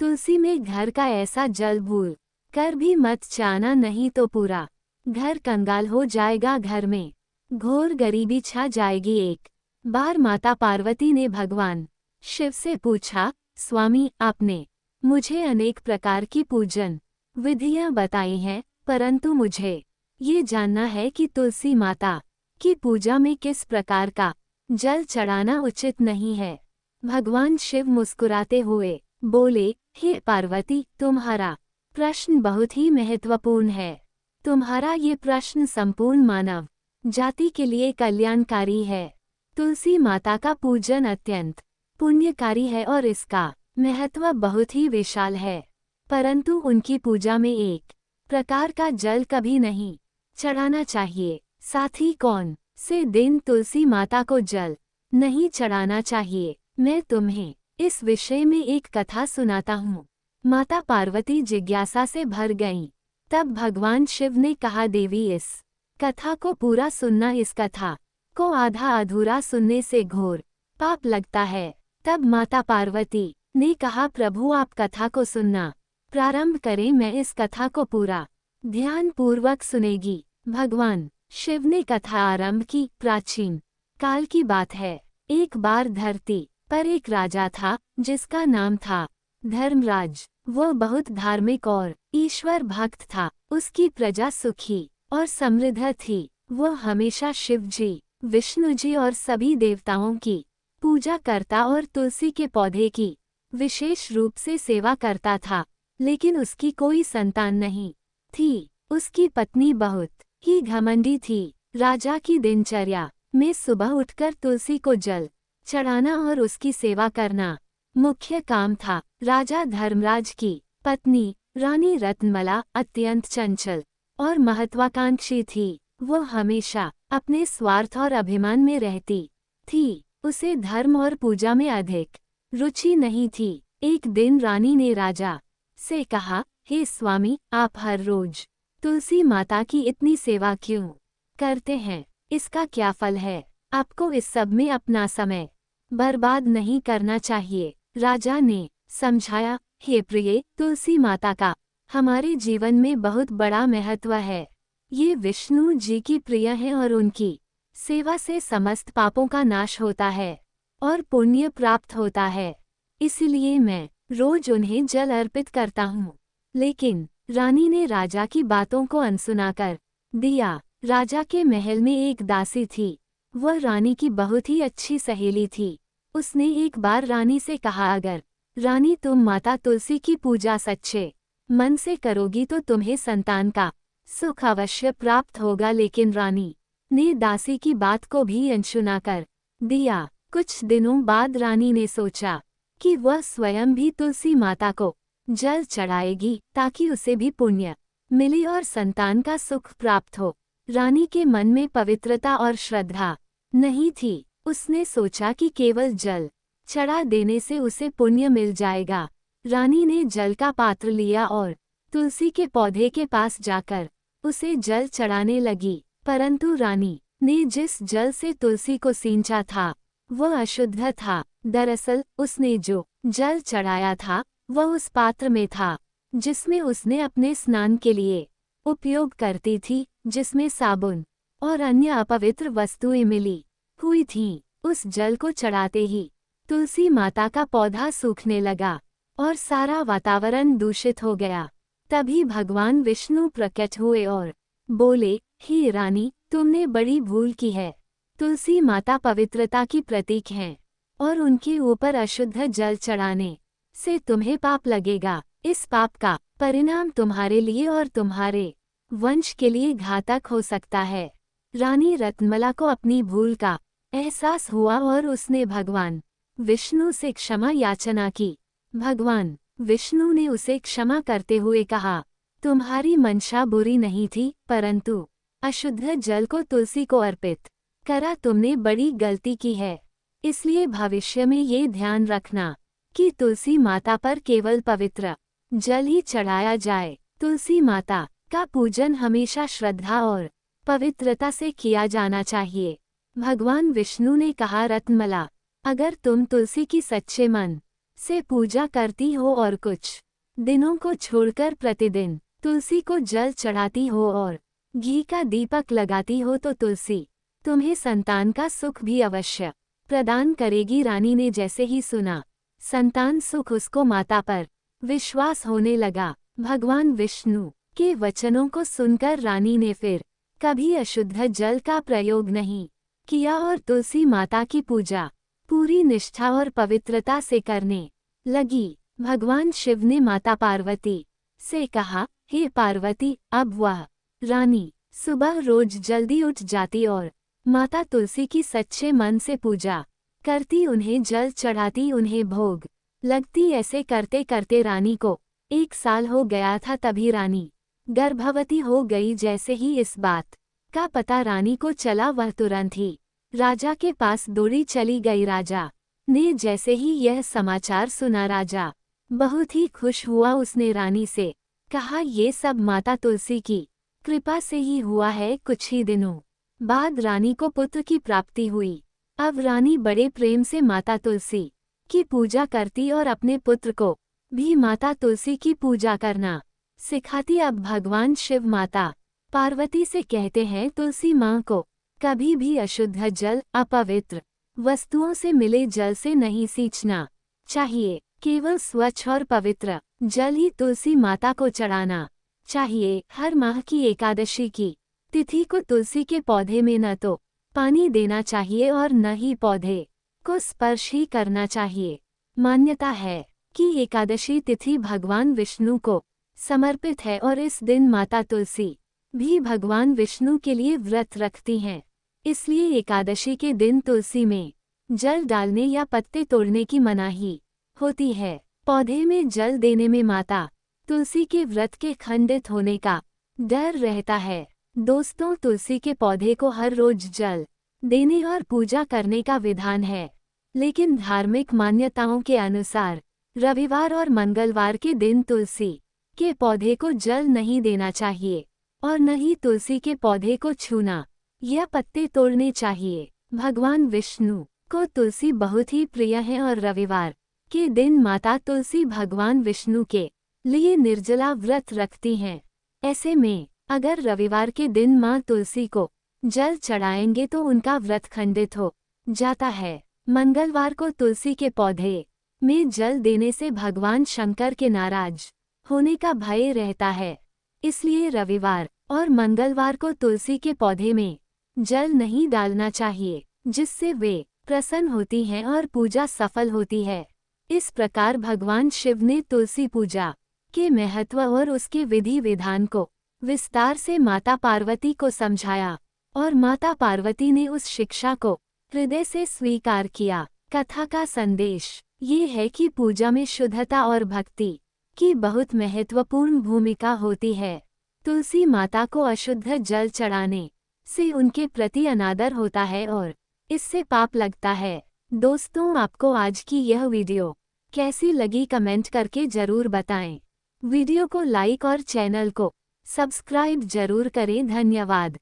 तुलसी में घर का ऐसा जल भूल कर भी मत जाना, नहीं तो पूरा घर कंगाल हो जाएगा। घर में घोर गरीबी छा जाएगी। एक बार माता पार्वती ने भगवान शिव से पूछा, स्वामी आपने मुझे अनेक प्रकार की पूजन विधियां बताई हैं, परंतु मुझे ये जानना है कि तुलसी माता की पूजा में किस प्रकार का जल चढ़ाना उचित नहीं है। भगवान शिव मुस्कुराते हुए बोले, हे पार्वती, तुम्हारा प्रश्न बहुत ही महत्वपूर्ण है। तुम्हारा ये प्रश्न संपूर्ण मानव जाति के लिए कल्याणकारी है। तुलसी माता का पूजन अत्यंत पुण्यकारी है और इसका महत्व बहुत ही विशाल है, परंतु उनकी पूजा में एक प्रकार का जल कभी नहीं चढ़ाना चाहिए। साथ ही कौन से दिन तुलसी माता को जल नहीं चढ़ाना चाहिए, मैं तुम्हें इस विषय में एक कथा सुनाता हूँ। माता पार्वती जिज्ञासा से भर गईं। तब भगवान शिव ने कहा, देवी इस कथा को पूरा सुनना, इस कथा को आधा अधूरा सुनने से घोर पाप लगता है। तब माता पार्वती ने कहा, प्रभु आप कथा को सुनना प्रारंभ करें, मैं इस कथा को पूरा ध्यान पूर्वक सुनेगी। भगवान शिव ने कथा आरंभ की। प्राचीन काल की बात है। एक बार धरती पर एक राजा था जिसका नाम था धर्मराज। वह बहुत धार्मिक और ईश्वर भक्त था। उसकी प्रजा सुखी और समृद्ध थी। वह हमेशा शिव जी, विष्णु जी और सभी देवताओं की पूजा करता और तुलसी के पौधे की विशेष रूप से सेवा करता था। लेकिन उसकी कोई संतान नहीं थी। उसकी पत्नी बहुत ही घमंडी थी। राजा की दिनचर्या में सुबह उठकर तुलसी को जल चढ़ाना और उसकी सेवा करना मुख्य काम था। राजा धर्मराज की पत्नी रानी रत्नमला अत्यंत चंचल और महत्वाकांक्षी थी। वह हमेशा अपने स्वार्थ और अभिमान में रहती थी। उसे धर्म और पूजा में अधिक रुचि नहीं थी। एक दिन रानी ने राजा से कहा, हे स्वामी, आप हर रोज तुलसी माता की इतनी सेवा क्यों करते हैं? इसका क्या फल है? आपको इस सब में अपना समय बर्बाद नहीं करना चाहिए। राजा ने समझाया, हे प्रिय, तुलसी माता का हमारे जीवन में बहुत बड़ा महत्व है। ये विष्णु जी की प्रिय हैं और उनकी सेवा से समस्त पापों का नाश होता है और पुण्य प्राप्त होता है। इसलिए मैं रोज उन्हें जल अर्पित करता हूँ। लेकिन रानी ने राजा की बातों को अनसुना कर दिया। राजा के महल में एक दासी थी। वह रानी की बहुत ही अच्छी सहेली थी। उसने एक बार रानी से कहा, अगर रानी तुम माता तुलसी की पूजा सच्चे मन से करोगी तो तुम्हें संतान का सुख अवश्य प्राप्त होगा। लेकिन रानी ने दासी की बात को भी अनसुना कर दिया। कुछ दिनों बाद रानी ने सोचा कि वह स्वयं भी तुलसी माता को जल चढ़ाएगी ताकि उसे भी पुण्य मिले और संतान का सुख प्राप्त हो। रानी के मन में पवित्रता और श्रद्धा नहीं थी। उसने सोचा कि केवल जल चढ़ा देने से उसे पुण्य मिल जाएगा। रानी ने जल का पात्र लिया और तुलसी के पौधे के पास जाकर उसे जल चढ़ाने लगी। परंतु रानी ने जिस जल से तुलसी को सींचा था वह अशुद्ध था। दरअसल उसने जो जल चढ़ाया था वह उस पात्र में था जिसमें उसने अपने स्नान के लिए उपयोग करती थी, जिसमें साबुन और अन्य अपवित्र वस्तुएं मिली हुई थीं। उस जल को चढ़ाते ही तुलसी माता का पौधा सूखने लगा और सारा वातावरण दूषित हो गया। तभी भगवान विष्णु प्रकट हुए और बोले, हे रानी, तुमने बड़ी भूल की है। तुलसी माता पवित्रता की प्रतीक हैं और उनके ऊपर अशुद्ध जल चढ़ाने से तुम्हें पाप लगेगा। इस पाप का परिणाम तुम्हारे लिए और तुम्हारे वंश के लिए घातक हो सकता है। रानी रत्नमला को अपनी भूल का एहसास हुआ और उसने भगवान विष्णु से क्षमा याचना की। भगवान विष्णु ने उसे क्षमा करते हुए कहा, तुम्हारी मंशा बुरी नहीं थी, परंतु अशुद्ध जल को तुलसी को अर्पित करा तुमने बड़ी गलती की है। इसलिए भविष्य में ये ध्यान रखना कि तुलसी माता पर केवल पवित्र जल ही चढ़ाया जाए। तुलसी माता का पूजन हमेशा श्रद्धा और पवित्रता से किया जाना चाहिए। भगवान विष्णु ने कहा, रत्नमला, अगर तुम तुलसी की सच्चे मन से पूजा करती हो और कुछ दिनों को छोड़कर प्रतिदिन तुलसी को जल चढ़ाती हो और घी का दीपक लगाती हो तो तुलसी तुम्हें संतान का सुख भी अवश्य प्रदान करेगी। रानी ने जैसे ही सुना संतान सुख, उसको माता पर विश्वास होने लगा। भगवान विष्णु के वचनों को सुनकर रानी ने फिर कभी अशुद्ध जल का प्रयोग नहीं किया और तुलसी माता की पूजा पूरी निष्ठा और पवित्रता से करने लगी। भगवान शिव ने माता पार्वती से कहा, हे पार्वती, अब वह रानी सुबह रोज जल्दी उठ जाती और माता तुलसी की सच्चे मन से पूजा करती, उन्हें जल चढ़ाती, उन्हें भोग लगती। ऐसे करते करते रानी को 1 साल हो गया था। तभी रानी गर्भवती हो गई। जैसे ही इस बात का पता रानी को चला, वह तुरंत ही राजा के पास दौड़ी चली गई। राजा ने जैसे ही यह समाचार सुना, राजा बहुत ही खुश हुआ। उसने रानी से कहा, ये सब माता तुलसी की कृपा से ही हुआ है। कुछ ही दिनों बाद रानी को पुत्र की प्राप्ति हुई। अब रानी बड़े प्रेम से माता तुलसी की पूजा करती और अपने पुत्र को भी माता तुलसी की पूजा करना सिखाती। अब भगवान शिव माता पार्वती से कहते हैं, तुलसी माँ को कभी भी अशुद्ध जल, अपवित्र वस्तुओं से मिले जल से नहीं सींचना चाहिए। केवल स्वच्छ और पवित्र जल ही तुलसी माता को चढ़ाना चाहिए। हर माह की एकादशी की तिथि को तुलसी के पौधे में न तो पानी देना चाहिए और न ही पौधे को स्पर्श ही करना चाहिए। मान्यता है कि एकादशी तिथि भगवान विष्णु को समर्पित है और इस दिन माता तुलसी भी भगवान विष्णु के लिए व्रत रखती हैं। इसलिए एकादशी के दिन तुलसी में जल डालने या पत्ते तोड़ने की मनाही होती है। पौधे में जल देने में माता तुलसी के व्रत के खंडित होने का डर रहता है। दोस्तों, तुलसी के पौधे को हर रोज जल देने और पूजा करने का विधान है, लेकिन धार्मिक मान्यताओं के अनुसार रविवार और मंगलवार के दिन तुलसी के पौधे को जल नहीं देना चाहिए और न ही तुलसी के पौधे को छूना या पत्ते तोड़ने चाहिए। भगवान विष्णु को तुलसी बहुत ही प्रिय है और रविवार के दिन माता तुलसी भगवान विष्णु के लिए निर्जला व्रत रखती हैं। ऐसे में अगर रविवार के दिन माँ तुलसी को जल चढ़ाएंगे तो उनका व्रत खंडित हो जाता है। मंगलवार को तुलसी के पौधे में जल देने से भगवान शंकर के नाराज होने का भय रहता है। इसलिए रविवार और मंगलवार को तुलसी के पौधे में जल नहीं डालना चाहिए, जिससे वे प्रसन्न होती हैं और पूजा सफल होती है। इस प्रकार भगवान शिव ने तुलसी पूजा के महत्व और उसके विधि विधान को विस्तार से माता पार्वती को समझाया और माता पार्वती ने उस शिक्षा को हृदय से स्वीकार किया। कथा का संदेश ये है कि पूजा में शुद्धता और भक्ति की बहुत महत्वपूर्ण भूमिका होती है। तुलसी माता को अशुद्ध जल चढ़ाने से उनके प्रति अनादर होता है और इससे पाप लगता है। दोस्तों, आपको आज की यह वीडियो कैसी लगी कमेंट करके जरूर बताएं। वीडियो को लाइक और चैनल को सब्सक्राइब जरूर करें। धन्यवाद।